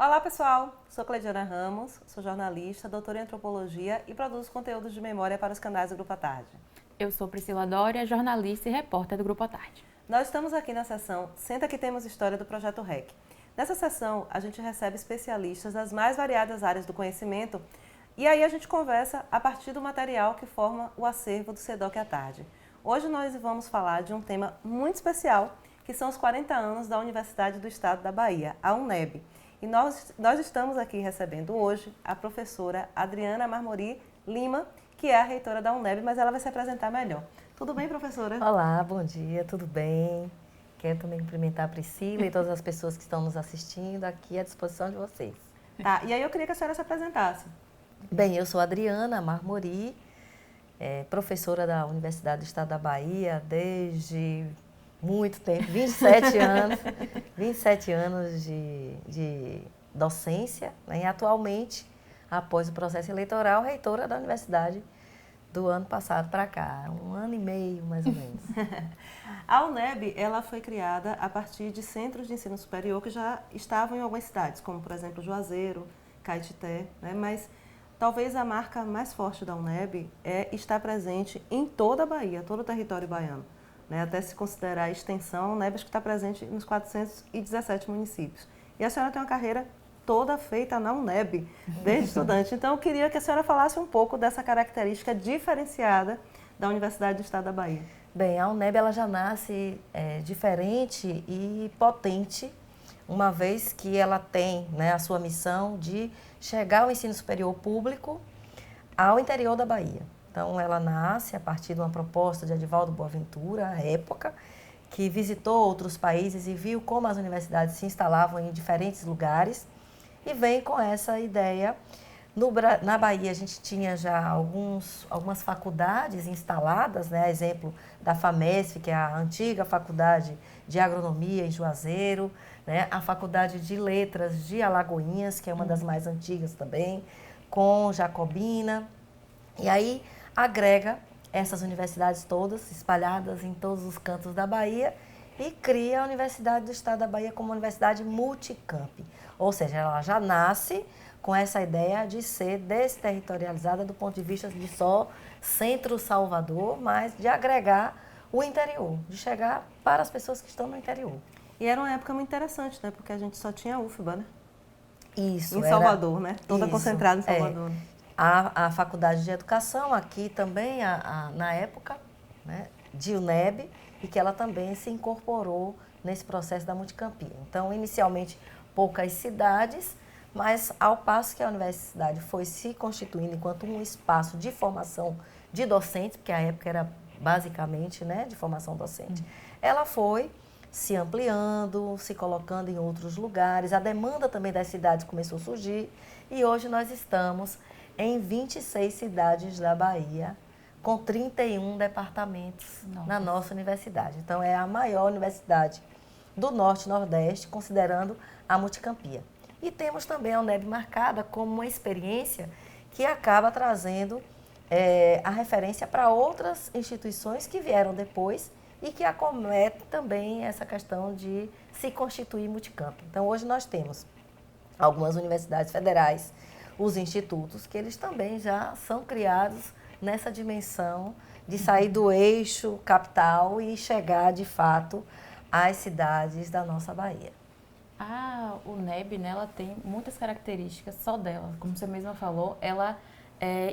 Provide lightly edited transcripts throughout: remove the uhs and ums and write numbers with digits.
Olá pessoal, sou Cleidiana Ramos, sou jornalista, doutora em antropologia e produzo conteúdos de memória para os canais do Grupo à Tarde. Eu sou Priscila Dória, jornalista e repórter do Grupo à Tarde. Nós estamos aqui na sessão Senta que Temos História do Projeto REC. Nessa sessão, a gente recebe especialistas das mais variadas áreas do conhecimento e aí a gente conversa a partir do material que forma o acervo do SEDOC à Tarde. Hoje nós vamos falar de um tema muito especial, que são os 40 anos da Universidade do Estado da Bahia, a UNEB. E nós estamos aqui recebendo hoje a professora Adriana Marmori Lima, que é a reitora da UNEB, mas ela vai se apresentar melhor. Tudo bem, professora? Olá, bom dia, tudo bem? Quero também cumprimentar a Priscila e todas as pessoas que estão nos assistindo aqui à disposição de vocês. Tá, e aí eu queria que a senhora se apresentasse. Bem, eu sou Adriana Marmori, professora da Universidade do Estado da Bahia desde muito tempo, 27 anos de docência, né? E atualmente, após o processo eleitoral, reitora da Universidade do ano passado para cá, 1 ano e meio mais ou menos. A UNEB, ela foi criada a partir de centros de ensino superior que já estavam em algumas cidades, como por exemplo Juazeiro, Caetité, né? Mas talvez a marca mais forte da UNEB é estar presente em toda a Bahia, todo o território baiano. Né, até se considerar a extensão, a UNEB está presente nos 417 municípios. E a senhora tem uma carreira toda feita na UNEB, desde estudante. Então, eu queria que a senhora falasse um pouco dessa característica diferenciada da Universidade do Estado da Bahia. Bem, a UNEB ela já nasce diferente e potente, uma vez que ela tem, né, a sua missão de chegar ao ensino superior público ao interior da Bahia. Então, ela nasce a partir de uma proposta de Edivaldo Boaventura, à época, que visitou outros países e viu como as universidades se instalavam em diferentes lugares e vem com essa ideia. Na Bahia, a gente tinha já algumas faculdades instaladas, né? Exemplo da FAMESF, que é a antiga Faculdade de Agronomia em Juazeiro, né? A Faculdade de Letras de Alagoinhas, que é uma das mais antigas também, com Jacobina. E aí agrega essas universidades todas, espalhadas em todos os cantos da Bahia, e cria a Universidade do Estado da Bahia como uma universidade multicamp. Ou seja, ela já nasce com essa ideia de ser desterritorializada do ponto de vista de só centro-Salvador, mas de agregar o interior, de chegar para as pessoas que estão no interior. E era uma época muito interessante, né? Porque a gente só tinha a UFBA, né? Isso. Em Salvador, né? Toda concentrada em Salvador. A Faculdade de Educação aqui também, na época, né, de UNEB, e que ela também se incorporou nesse processo da multicampia. Então, inicialmente, poucas cidades, mas ao passo que a universidade foi se constituindo enquanto um espaço de formação de docentes, porque a época era basicamente, né, de formação docente, ela foi se ampliando, se colocando em outros lugares, a demanda também das cidades começou a surgir, e hoje nós estamos em 26 cidades da Bahia, com 31 departamentos na nossa universidade. Então, é a maior universidade do Norte e Nordeste, considerando a multicampia. E temos também a UNEB marcada como uma experiência que acaba trazendo a referência para outras instituições que vieram depois e que acometem também essa questão de se constituir multicamp. Então, hoje nós temos algumas universidades federais, os institutos, que eles também já são criados nessa dimensão de sair do eixo capital e chegar, de fato, às cidades da nossa Bahia. A UNEB, né, ela tem muitas características só dela. Como você mesma falou, ela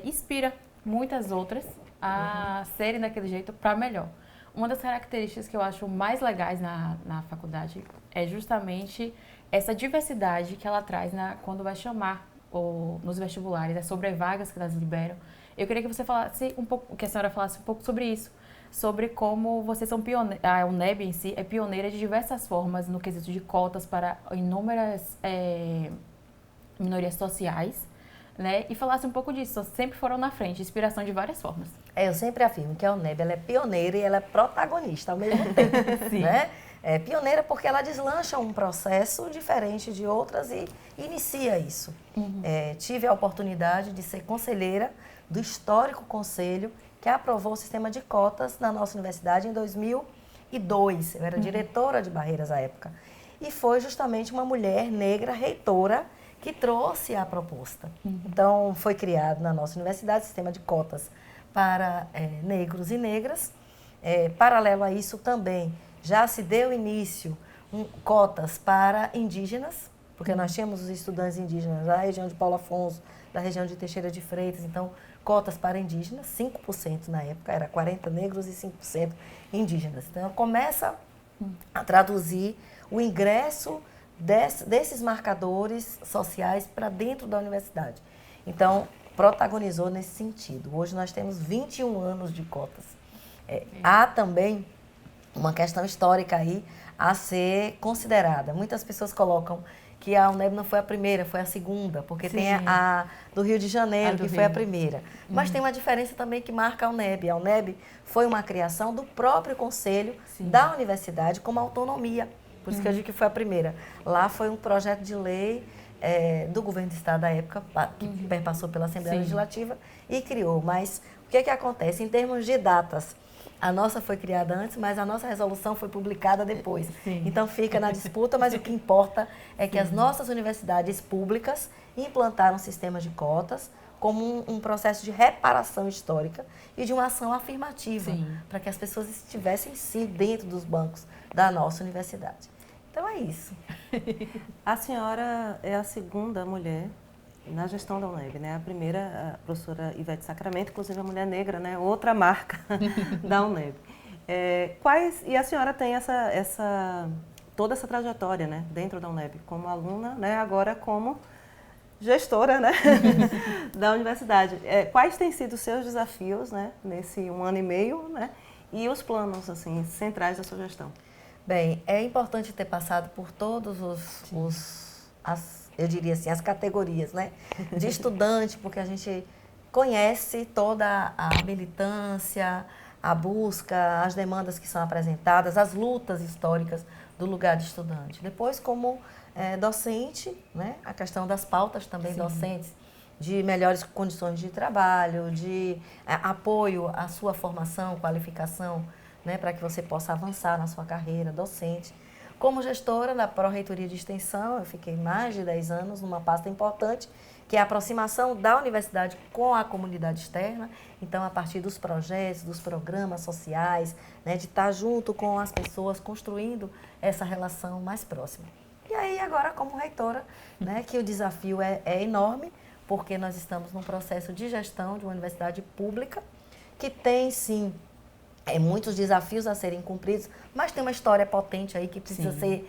inspira muitas outras a serem daquele jeito para melhor. Uma das características que eu acho mais legais na faculdade é justamente essa diversidade que ela traz quando vai chamar nos vestibulares, sobre as vagas que elas liberam. Eu queria que você falasse um pouco, que a senhora falasse um pouco sobre isso, sobre como vocês são pioneiros, a UNEB em si é pioneira de diversas formas no quesito de cotas para inúmeras minorias sociais, né? E falasse um pouco disso, sempre foram na frente, inspiração de várias formas. Eu sempre afirmo que a UNEB ela é pioneira e ela é protagonista ao mesmo tempo, né? É pioneira porque ela deslancha um processo diferente de outras e inicia isso. Tive a oportunidade de ser conselheira do histórico conselho que aprovou o sistema de cotas na nossa universidade em 2002. Eu era diretora de barreiras à época. E foi justamente uma mulher negra reitora que trouxe a proposta. Então, foi criado na nossa universidade o sistema de cotas para negros e negras. Paralelo a isso também, já se deu início cotas para indígenas, porque nós tínhamos os estudantes indígenas da região de Paulo Afonso, da região de Teixeira de Freitas, então cotas para indígenas, 5% na época, era 40 negros e 5% indígenas. Então, começa a traduzir o ingresso desses marcadores sociais para dentro da universidade. Então, protagonizou nesse sentido. Hoje nós temos 21 anos de cotas. Há também uma questão histórica aí a ser considerada. Muitas pessoas colocam que a UNEB não foi a primeira, foi a segunda, porque tem a do Rio de Janeiro, que foi a primeira. Mas tem uma diferença também que marca a UNEB. A UNEB foi uma criação do próprio conselho da universidade como autonomia. Por isso que eu digo que foi a primeira. Lá foi um projeto de lei do governo do estado da época, que passou pela Assembleia Legislativa e criou. Mas o que acontece? Em termos de datas, a nossa foi criada antes, mas a nossa resolução foi publicada depois. Então fica na disputa, mas o que importa é que as nossas universidades públicas implantaram sistemas de cotas como um processo de reparação histórica e de uma ação afirmativa, para que as pessoas estivessem sim dentro dos bancos da nossa universidade. Então é isso. A senhora é a segunda mulher na gestão da UNEB, né? A primeira, a professora Ivete Sacramento, inclusive a mulher negra, né? Outra marca da UNEB. E a senhora tem toda essa trajetória, né? Dentro da UNEB, como aluna, né? Agora como gestora, né? da universidade. Quais têm sido os seus desafios, né? Nesse 1 ano e meio, né? E os planos, assim, centrais da sua gestão? Bem, é importante ter passado por todos eu diria assim, as categorias, né, de estudante, porque a gente conhece toda a militância, a busca, as demandas que são apresentadas, as lutas históricas do lugar de estudante. Depois, como docente, né, a questão das pautas também docentes, de melhores condições de trabalho, de apoio à sua formação, qualificação, né, para que você possa avançar na sua carreira docente. Como gestora da Pró-Reitoria de Extensão, eu fiquei mais de 10 anos numa pasta importante, que é a aproximação da universidade com a comunidade externa. Então, a partir dos projetos, dos programas sociais, né, de estar junto com as pessoas, construindo essa relação mais próxima. E aí, agora, como reitora, né, que o desafio é enorme, porque nós estamos num processo de gestão de uma universidade pública, que tem, sim, muitos desafios a serem cumpridos, mas tem uma história potente aí que precisa ser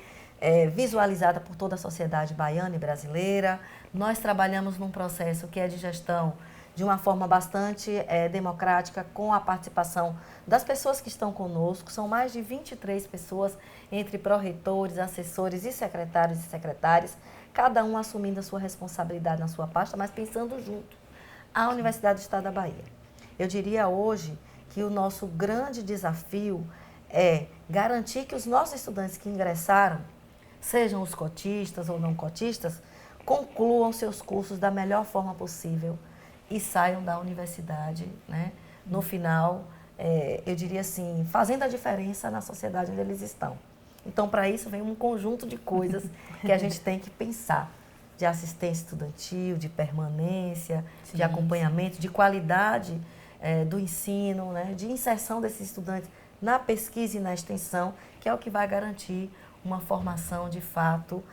visualizada por toda a sociedade baiana e brasileira. Nós trabalhamos num processo que é de gestão de uma forma bastante democrática, com a participação das pessoas que estão conosco. São mais de 23 pessoas, entre pró-reitores, assessores e secretários e secretárias, cada um assumindo a sua responsabilidade na sua pasta, mas pensando junto à Universidade do Estado da Bahia. Eu diria hoje que o nosso grande desafio é garantir que os nossos estudantes que ingressaram, sejam os cotistas ou não cotistas, concluam seus cursos da melhor forma possível e saiam da universidade, né, no final, eu diria assim, fazendo a diferença na sociedade onde eles estão. Então, para isso, vem um conjunto de coisas que a gente tem que pensar, de assistência estudantil, de permanência, de acompanhamento, de qualidade do ensino, né, de inserção desses estudantes na pesquisa e na extensão, que é o que vai garantir uma formação de fato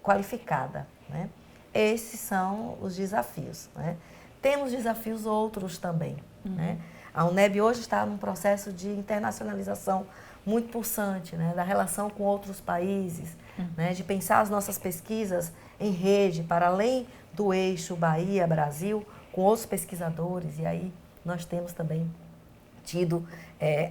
qualificada, né? Esses são os desafios, né? Temos desafios outros também, né? A UNEB hoje está num processo de internacionalização muito pulsante, né, da relação com outros países, né, de pensar as nossas pesquisas em rede, para além do eixo Bahia-Brasil, com outros pesquisadores, e aí nós temos também tido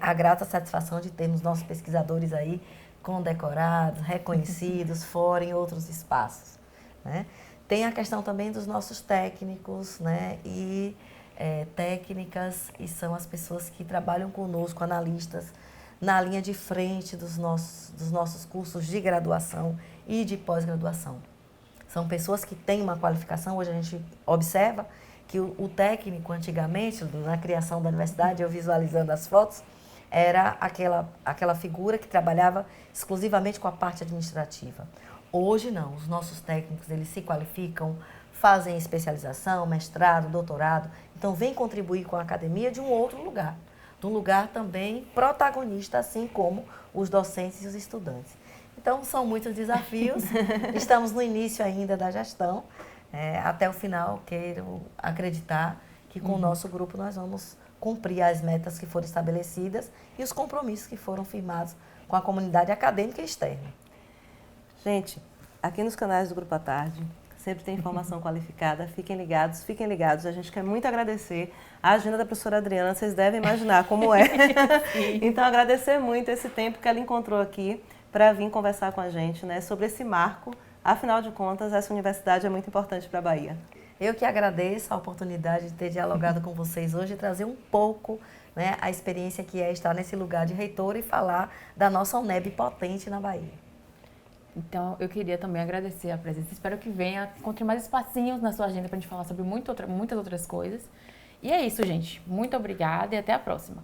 a grata satisfação de termos nossos pesquisadores aí condecorados, reconhecidos, fora em outros espaços, né? Tem a questão também dos nossos técnicos, né, e técnicas, e são as pessoas que trabalham conosco, analistas, na linha de frente dos nossos cursos de graduação e de pós-graduação. São pessoas que têm uma qualificação. Hoje a gente observa que o técnico, antigamente, na criação da universidade, eu visualizando as fotos, era aquela figura que trabalhava exclusivamente com a parte administrativa. Hoje não, os nossos técnicos, eles se qualificam, fazem especialização, mestrado, doutorado, então vem contribuir com a academia de um outro lugar, de um lugar também protagonista, assim como os docentes e os estudantes. Então, são muitos desafios, estamos no início ainda da gestão, até o final quero acreditar que com o nosso grupo nós vamos cumprir as metas que foram estabelecidas e os compromissos que foram firmados com a comunidade acadêmica e externa. Gente, aqui nos canais do Grupo à Tarde, sempre tem informação qualificada, fiquem ligados. A gente quer muito agradecer a agenda da professora Adriana, vocês devem imaginar como é. Então, agradecer muito esse tempo que ela encontrou aqui para vir conversar com a gente, né, sobre esse marco. Afinal de contas, essa universidade é muito importante para a Bahia. Eu que agradeço a oportunidade de ter dialogado com vocês hoje e trazer um pouco, né, a experiência que é estar nesse lugar de reitor e falar da nossa UNEB potente na Bahia. Então, eu queria também agradecer a presença. Espero que venha, encontre mais espacinhos na sua agenda para a gente falar sobre muitas outras coisas. E é isso, gente. Muito obrigada e até a próxima.